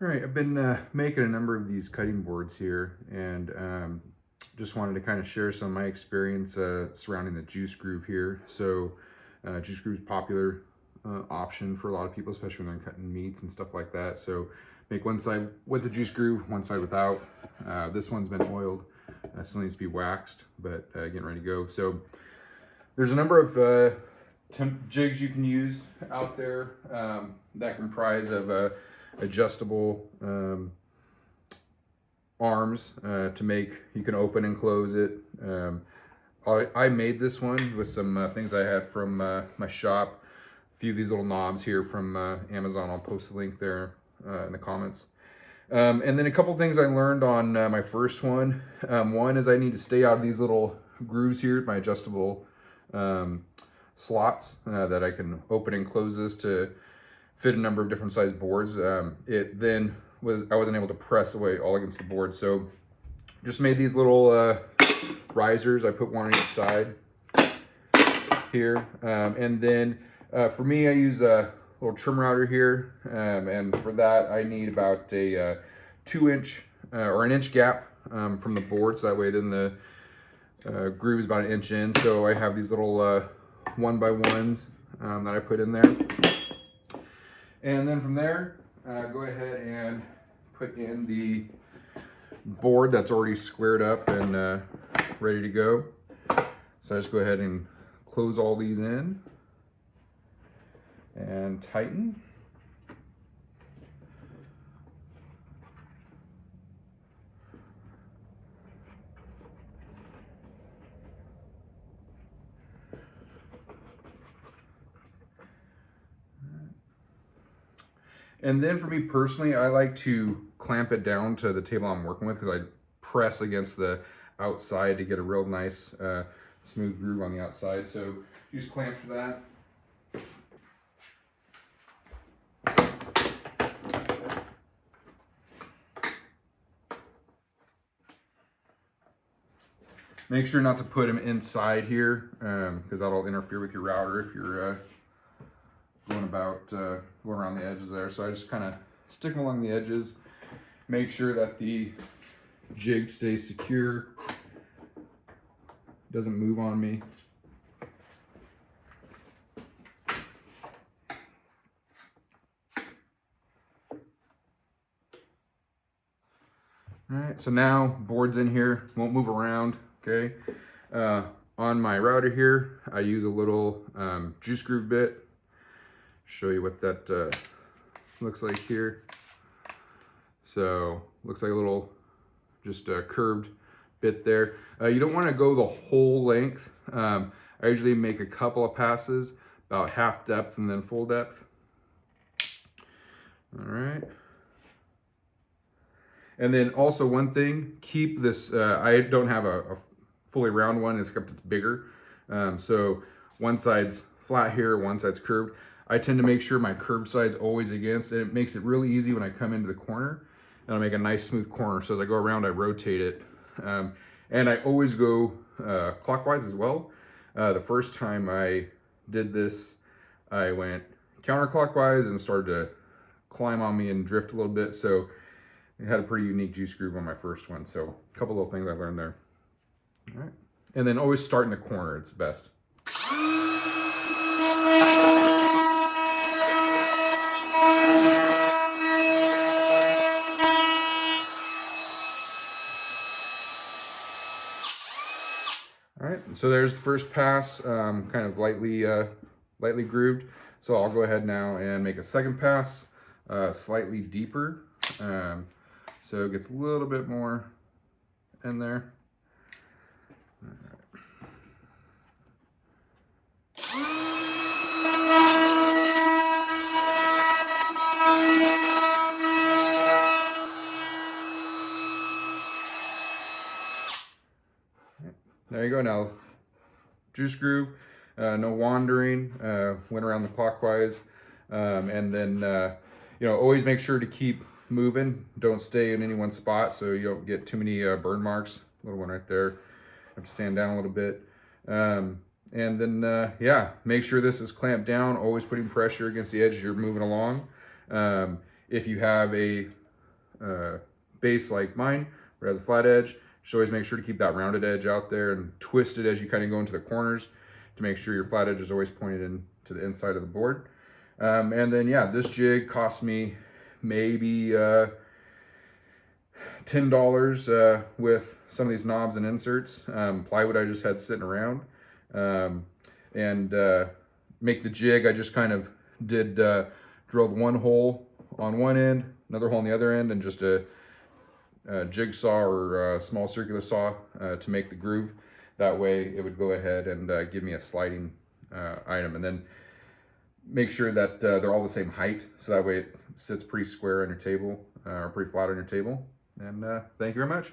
All right, I've been making a number of these cutting boards here, and just wanted to kind of share some of my experience surrounding the juice groove here. So juice groove is a popular option for a lot of people, especially when they're cutting meats and stuff like that. So make one side with the juice groove, one side without. This one's been oiled, still needs to be waxed, but getting ready to go. So there's a number of jigs you can use out there that comprise of adjustable arms to make, you can open and close it. I made this one with some things I had from my shop. A few of these little knobs here from Amazon. I'll post a link there in the comments. And then a couple things I learned on my first one. One is I need to stay out of these little grooves here, my adjustable slots that I can open and close this to fit a number of different size boards. It then I wasn't able to press away all against the board, so just made these little risers. I put one on each side here, and then for me, I use a little trim router here, and for that I need about a 2-inch or an inch gap from the board, so that way then the groove is about an inch in. So I have these little 1x1s that I put in there, and then from there go ahead and put in the board that's already squared up and ready to go. So I just go ahead and close all these in and tighten. And then for me personally, I like to clamp it down to the table I'm working with, because I press against the outside to get a real nice smooth groove on the outside. So use clamp for that. Make sure not to put them inside here, because that'll interfere with your router if you're going around the edges there. So I just kind of stick them along the edges, make sure that the jig stays secure, doesn't move on me. All right, so now board's in here, won't move around, okay? On my router here, I use a little juice groove bit. Show you what that looks like here. So looks like a little just a curved bit there. You don't want to go the whole length. I usually make a couple of passes, about half depth and then full depth. All right. And then also one thing, keep this, I don't have a fully round one, except it's bigger. So one side's flat here, one side's curved. I tend to make sure my curved side's always against, and it makes it really easy when I come into the corner, and I'll make a nice smooth corner. So as I go around, I rotate it. And I always go clockwise as well. The first time I did this, I went counterclockwise and started to climb on me and drift a little bit. So it had a pretty unique juice groove on my first one. So a couple little things I learned there. All right. And then always start in the corner, it's best. All right, so there's the first pass, kind of lightly grooved. So I'll go ahead now and make a second pass, slightly deeper. So it gets a little bit more in there. All right. There you go. Now, juice groove, no wandering, went around the clockwise, and then always make sure to keep moving. Don't stay in any one spot so you don't get too many burn marks. Little one right there. Have to sand down a little bit. And then make sure this is clamped down. Always putting pressure against the edge as you're moving along. If you have a base like mine, where it has a flat edge, just always make sure to keep that rounded edge out there and twist it as you kind of go into the corners to make sure your flat edge is always pointed in to the inside of the board. And then yeah, this jig cost me maybe $10 with some of these knobs and inserts. Plywood I just had sitting around. And make the jig, I just kind of did drilled one hole on one end, another hole on the other end, and just a jigsaw or a small circular saw to make the groove. That way it would go ahead and give me a sliding item. And then make sure that they're all the same height, so that way it sits pretty square on your table, or pretty flat on your table. And thank you very much.